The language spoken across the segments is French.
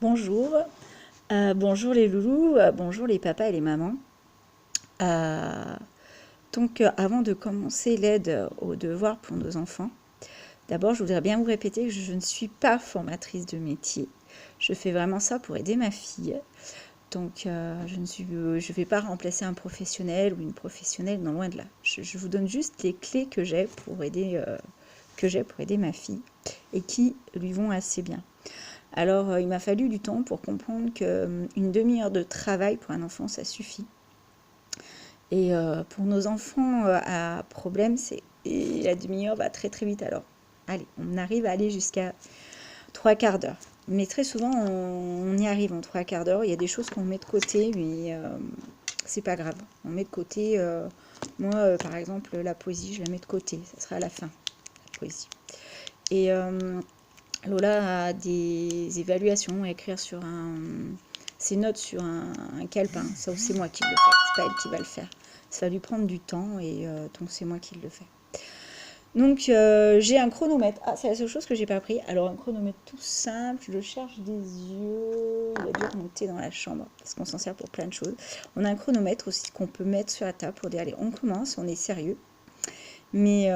Bonjour, bonjour les loulous, bonjour les papas et les mamans. Euh, Avant de commencer l'aide aux devoirs pour nos enfants, d'abord je voudrais bien vous répéter que je ne suis pas formatrice de métier. Je fais vraiment ça pour aider ma fille. Je ne vais pas remplacer un professionnel ou une professionnelle, non loin de là. Je vous donne juste les clés que j'ai pour aider ma fille et qui lui vont assez bien. Alors, il m'a fallu du temps pour comprendre qu'une demi-heure de travail pour un enfant, ça suffit. Et pour nos enfants à problème, et la demi-heure va très très vite. Alors, allez, on arrive à aller jusqu'à 3/4 d'heure. Mais très souvent, on y arrive en 3/4 d'heure. Il y a des choses qu'on met de côté, mais c'est pas grave. On met de côté. Moi, par exemple, la poésie, je la mets de côté. Ça sera à la fin, la poésie. Et Lola a des évaluations à écrire sur ses notes sur un calepin. Ça, c'est moi qui le fais. C'est pas elle qui va le faire. Ça va lui prendre du temps et donc c'est moi qui le fais. Donc j'ai un chronomètre. Ah, c'est la seule chose que j'ai pas pris. Alors un chronomètre tout simple. Je le cherche des yeux. Il a dû remonter dans la chambre parce qu'on s'en sert pour plein de choses. On a un chronomètre aussi qu'on peut mettre sur la table pour dire allez, on commence, on est sérieux. Mais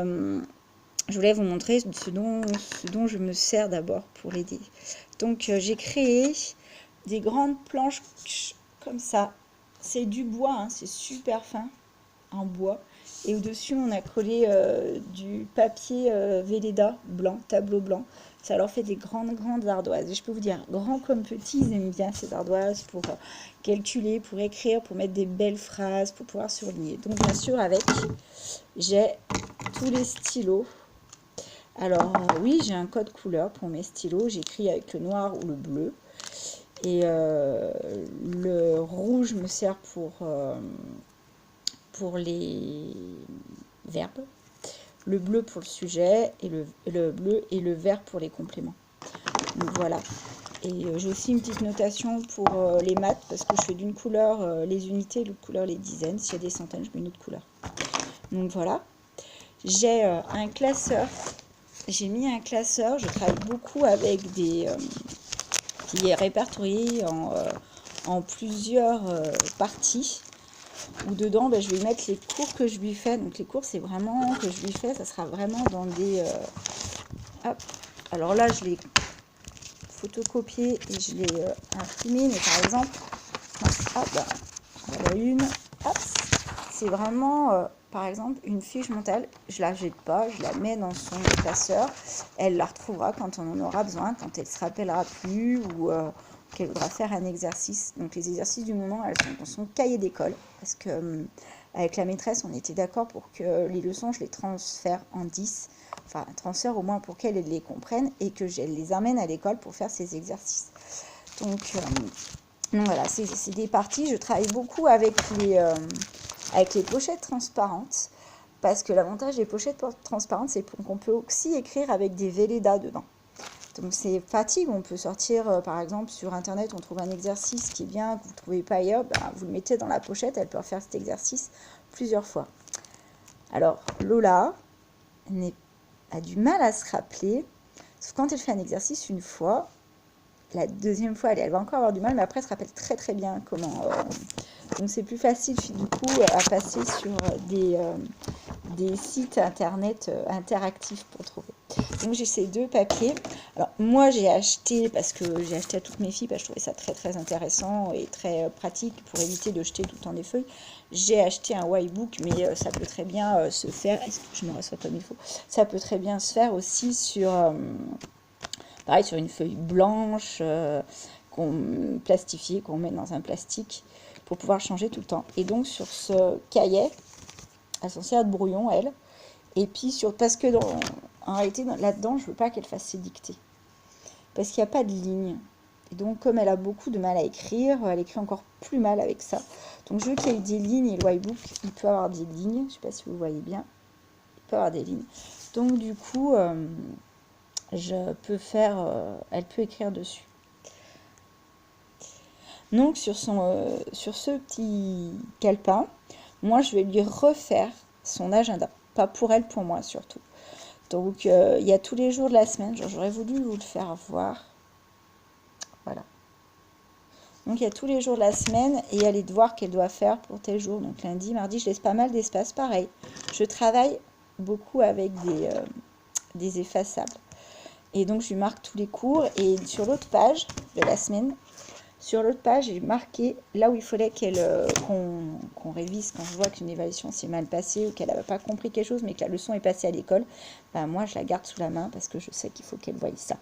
je voulais vous montrer ce dont je me sers d'abord pour l'aider. Donc j'ai créé des grandes planches comme ça. C'est du bois, hein, c'est super fin en bois. Et au-dessus, on a collé du papier Velleda blanc, tableau blanc. Ça leur fait des grandes, grandes ardoises. Et je peux vous dire, grands comme petits, ils aiment bien ces ardoises pour calculer, pour écrire, pour mettre des belles phrases, pour pouvoir surligner. Donc bien sûr, j'ai tous les stylos. Alors oui, j'ai un code couleur pour mes stylos. J'écris avec le noir ou le bleu. Et le rouge me sert pour les verbes. Le bleu pour le sujet et le bleu et le vert pour les compléments. Donc voilà. Et j'ai aussi une petite notation pour les maths parce que je fais d'une couleur les unités, l'autre couleur les dizaines. S'il y a des centaines, je mets une autre couleur. Donc voilà. J'ai un classeur. J'ai mis un classeur. Je travaille beaucoup avec qui est répertorié en plusieurs parties. Où dedans, je vais mettre les cours que je lui fais. Donc les cours, c'est vraiment que je lui fais. Ça sera vraiment dans des... hop. Alors là, je l'ai photocopié et je l'ai imprimé. Mais par exemple, hop, voilà une. Hop, c'est vraiment, par exemple, une fiche mentale. Je la jette pas, je la mets dans son classeur. Elle la retrouvera quand on en aura besoin, quand elle se rappellera plus ou qu'elle voudra faire un exercice. Donc les exercices du moment, elles sont dans son cahier d'école. Parce que avec la maîtresse, on était d'accord pour que les leçons, je les transfère en 10. Enfin, un transfert au moins pour qu'elle les comprenne et que je les amène à l'école pour faire ces exercices. Donc voilà, c'est des parties. Je travaille beaucoup avec les pochettes transparentes. Parce que l'avantage des pochettes transparentes, c'est qu'on peut aussi écrire avec des Velleda dedans. Donc c'est pratique, on peut sortir, par exemple, sur Internet, on trouve un exercice qui est bien, que vous ne trouvez pas ailleurs, vous le mettez dans la pochette, elle peut refaire cet exercice plusieurs fois. Alors, Lola a du mal à se rappeler, sauf quand elle fait un exercice une fois, la deuxième fois, elle va encore avoir du mal, mais après, elle se rappelle très très bien comment. Donc c'est plus facile, du coup, à passer sur des sites internet interactifs pour trouver. Donc j'ai ces deux papiers. Alors moi j'ai acheté, parce que j'ai acheté à toutes mes filles, parce que je trouvais ça très très intéressant et très pratique pour éviter de jeter tout le temps des feuilles. J'ai acheté un whitebook, mais ça peut très bien se faire. Est-ce que je me rassois comme il faut? Ça peut très bien se faire aussi pareil, sur une feuille blanche plastifiée, qu'on met dans un plastique pour pouvoir changer tout le temps. Et donc sur ce cahier, elle s'en sert de brouillon, elle. Et puis, parce que en réalité, là-dedans, je ne veux pas qu'elle fasse ses dictées. Parce qu'il n'y a pas de ligne. Et donc, comme elle a beaucoup de mal à écrire, elle écrit encore plus mal avec ça. Donc, je veux qu'il y ait des lignes. Et le whitebook, il peut avoir des lignes. Je ne sais pas si vous voyez bien. Il peut avoir des lignes. Donc, du coup, elle peut écrire dessus. Donc, sur ce petit calepin, moi, je vais lui refaire son agenda. Pas pour elle, pour moi surtout. Donc, il y a tous les jours de la semaine. J'aurais voulu vous le faire voir. Voilà. Donc il y a tous les jours de la semaine et il y a les devoirs qu'elle doit faire pour tel jour. Donc lundi, mardi, je laisse pas mal d'espace. Pareil, je travaille beaucoup avec des effaçables. Et donc je lui marque tous les cours. Et sur l'autre page de la semaine, sur l'autre page, j'ai marqué là où il fallait qu'on révise quand je vois qu'une évaluation s'est mal passée ou qu'elle n'a pas compris quelque chose, mais que la leçon est passée à l'école. Bah, moi, je la garde sous la main parce que je sais qu'il faut qu'elle voie ça.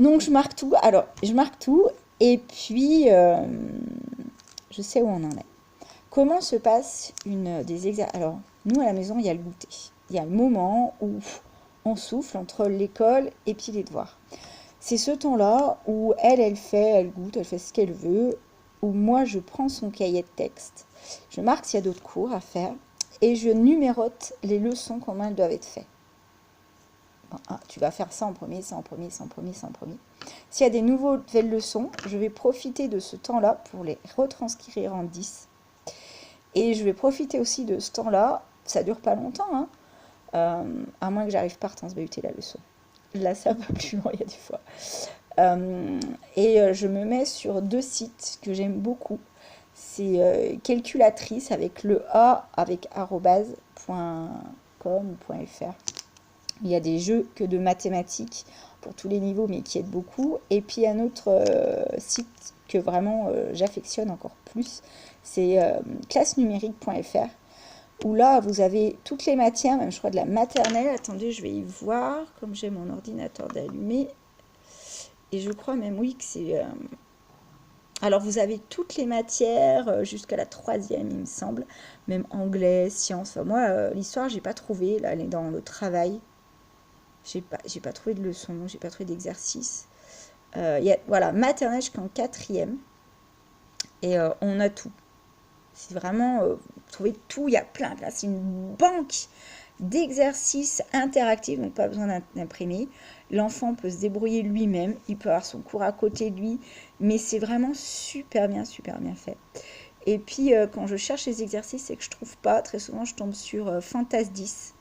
Donc, je marque tout. Alors, je marque tout et puis, je sais où on en est. Comment se passe des exercices? Alors, nous, à la maison, il y a le goûter. Il y a le moment où on souffle entre l'école et puis les devoirs. C'est ce temps-là où elle goûte, elle fait ce qu'elle veut, où moi, je prends son cahier de texte, je marque s'il y a d'autres cours à faire, et je numérote les leçons, comment elles doivent être faites. Bon, tu vas faire ça en premier, ça en premier, ça en premier, ça en premier. S'il y a des nouvelles leçons, je vais profiter de ce temps-là pour les retranscrire en 10. Et je vais profiter aussi de ce temps-là, ça ne dure pas longtemps, hein, à moins que j'arrive pas à retransbahuter la leçon. Là, ça va plus loin, il y a des fois. Je me mets sur 2 sites que j'aime beaucoup. C'est calculatrice avec le A avec @.com.fr. Il y a des jeux que de mathématiques pour tous les niveaux, mais qui aident beaucoup. Et puis un autre site que vraiment j'affectionne encore plus, c'est classenumérique.fr. Où là, vous avez toutes les matières, même je crois de la maternelle. Attendez, je vais y voir, comme j'ai mon ordinateur d'allumé. Et je crois même, oui, que c'est... Alors, vous avez toutes les matières jusqu'à la 3e, il me semble. Même anglais, sciences. Enfin, moi, l'histoire, j'ai pas trouvé. Là, elle est dans le travail. J'ai pas trouvé de leçon, j'ai pas trouvé d'exercice. Voilà, maternelle jusqu'en 4e. Et on a tout. C'est vraiment, vous trouvez tout, il y a plein. C'est une banque d'exercices interactifs, donc pas besoin d'imprimer. L'enfant peut se débrouiller lui-même, il peut avoir son cours à côté de lui, mais c'est vraiment super bien fait. Et puis, quand je cherche les exercices et que je trouve pas, très souvent, je tombe sur Fantas 10,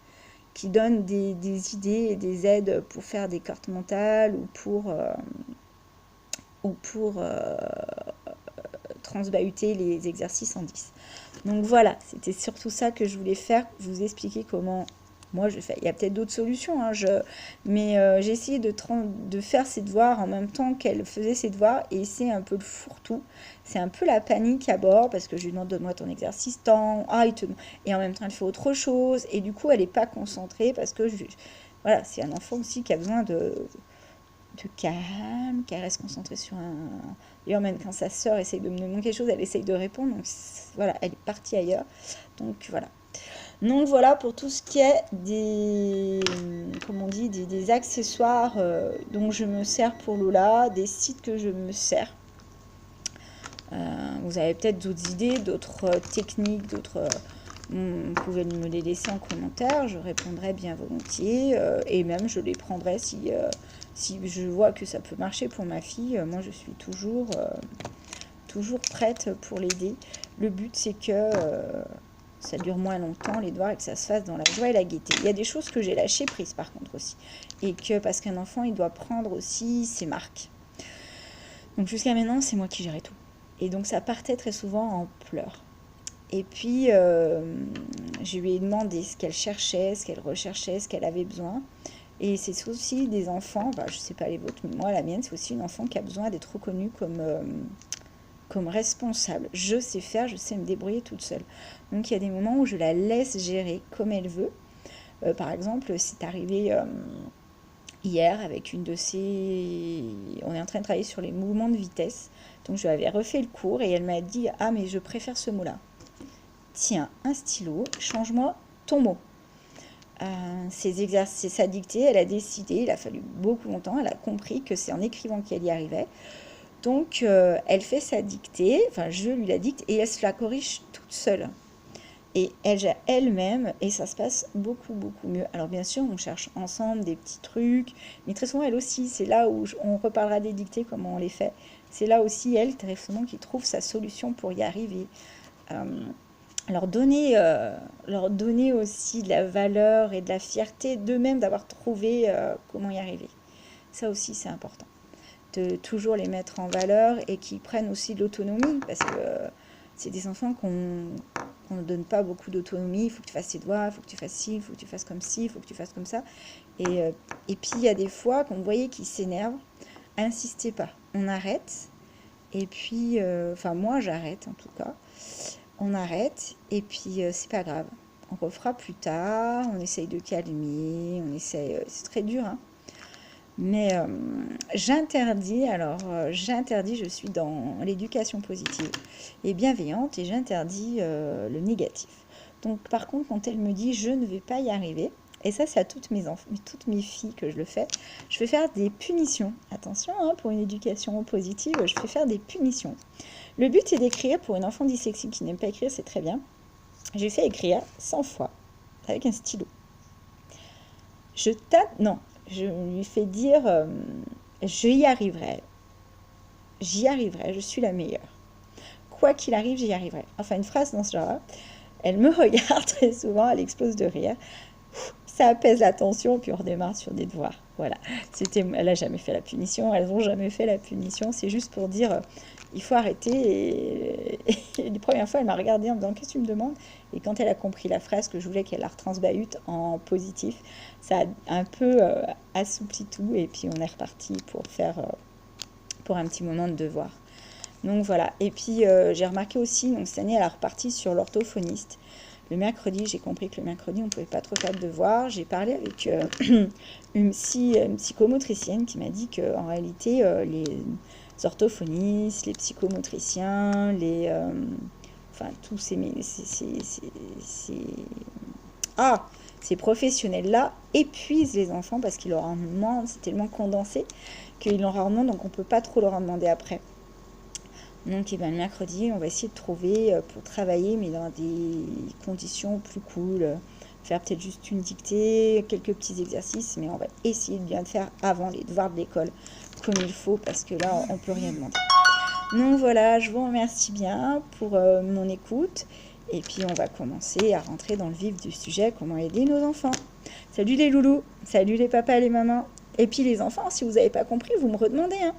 qui donne des idées et des aides pour faire des cartes mentales ou pour transbahuter les exercices en 10. Donc voilà, c'était surtout ça que je voulais faire, vous expliquer comment moi je fais. Il y a peut-être d'autres solutions, hein, mais j'ai essayé de faire ses devoirs en même temps qu'elle faisait ses devoirs, et c'est un peu le fourre-tout. C'est un peu la panique à bord, parce que je lui demande donne-moi ton exercice temps, et en même temps elle fait autre chose, et du coup elle n'est pas concentrée, parce que voilà, c'est un enfant aussi qui a besoin de calme, qu'elle reste concentrée sur un... D'ailleurs, même quand sa sœur essaye de me demander quelque chose, elle essaye de répondre. Donc voilà, elle est partie ailleurs. Donc voilà. Donc voilà pour tout ce qui est des accessoires dont je me sers pour Lola, des sites que je me sers. Vous avez peut-être d'autres idées, d'autres techniques, vous pouvez me les laisser en commentaire, je répondrai bien volontiers, et même je les prendrai si je vois que ça peut marcher pour ma fille. Moi, je suis toujours prête pour l'aider. Le but, c'est que ça dure moins longtemps, les devoirs, et que ça se fasse dans la joie et la gaieté. Il y a des choses que j'ai lâchées prise, par contre, aussi. Et que, parce qu'un enfant, il doit prendre aussi ses marques. Donc, jusqu'à maintenant, c'est moi qui gérais tout. Et donc, ça partait très souvent en pleurs. Et puis, je lui ai demandé ce qu'elle cherchait, ce qu'elle recherchait, ce qu'elle avait besoin. Et c'est aussi des enfants, je ne sais pas les vôtres, mais moi, la mienne, c'est aussi une enfant qui a besoin d'être reconnue comme responsable. Je sais faire, je sais me débrouiller toute seule. Donc, il y a des moments où je la laisse gérer comme elle veut. Par exemple, c'est arrivé hier avec une de ses... On est en train de travailler sur les mouvements de vitesse. Donc, je lui avais refait le cours et elle m'a dit « Ah, mais je préfère ce mot-là. Tiens, un stylo, change-moi ton mot. » Ses exercices, sa dictée, elle a décidé, il a fallu beaucoup longtemps, elle a compris que c'est en écrivant qu'elle y arrivait. Donc, elle fait sa dictée, je lui la dicte, et elle se la corrige toute seule. Et elle gère elle-même, et ça se passe beaucoup mieux. Alors bien sûr, on cherche ensemble des petits trucs, mais très souvent, elle aussi, c'est là où on reparlera des dictées, comment on les fait. C'est là aussi, elle, très souvent, qui trouve sa solution pour y arriver. Leur donner aussi de la valeur et de la fierté d'eux-mêmes d'avoir trouvé comment y arriver. Ça aussi, c'est important. de toujours les mettre en valeur et qu'ils prennent aussi de l'autonomie, parce que c'est des enfants qu'on ne donne pas beaucoup d'autonomie. Il faut que tu fasses tes devoirs, il faut que tu fasses ci, il faut que tu fasses comme ci, il faut que tu fasses comme ça. Et puis, il y a des fois, quand vous voyez qu'ils s'énervent, insistez pas. On arrête. Et puis, enfin, moi, j'arrête en tout cas. On arrête. Et puis, c'est pas grave. On refera plus tard. On essaye de calmer. On essaye. C'est très dur, hein. Mais j'interdis, je suis dans l'éducation positive et bienveillante et j'interdis le négatif. Donc par contre, quand elle me dit je ne vais pas y arriver, et ça c'est à toutes mes filles que je le fais, je fais faire des punitions. Attention, hein, pour une éducation positive, je fais faire des punitions. Le but est d'écrire, pour une enfant dyslexique qui n'aime pas écrire, c'est très bien. J'ai fait écrire 100 fois avec un stylo. Je lui fais dire j'y arriverai, je suis la meilleure. Quoi qu'il arrive, j'y arriverai. Enfin, une phrase dans ce genre. Elle me regarde très souvent, elle explose de rire. Ça apaise la tension, puis on redémarre sur des devoirs. Voilà. Elle n'a jamais fait la punition, elles n'ont jamais fait la punition. C'est juste pour dire il faut arrêter. Et les premières fois, elle m'a regardée en me disant qu'est-ce que tu me demandes? Et quand elle a compris la phrase que je voulais qu'elle la retransbahute en positif, ça a un peu assoupli tout. Et puis on est reparti pour un petit moment de devoir. Donc voilà. Et puis j'ai remarqué aussi, donc cette année, elle a reparti sur l'orthophoniste. Le mercredi, j'ai compris que le mercredi, on ne pouvait pas trop faire de devoirs. J'ai parlé avec une psychomotricienne qui m'a dit qu'en réalité, les orthophonistes, les psychomotriciens, tous ces professionnels-là épuisent les enfants parce qu'ils leur en demandent, c'est tellement condensé qu'ils leur en demandent, donc on ne peut pas trop leur en demander après. Donc le mercredi, on va essayer de trouver pour travailler, mais dans des conditions plus cool. Faire peut-être juste une dictée, quelques petits exercices, mais on va essayer de bien faire avant les devoirs de l'école, comme il faut, parce que là, on ne peut rien demander. Donc voilà, je vous remercie bien pour mon écoute. Et puis on va commencer à rentrer dans le vif du sujet, comment aider nos enfants. Salut les loulous, salut les papas et les mamans. Et puis les enfants, si vous n'avez pas compris, vous me redemandez, hein.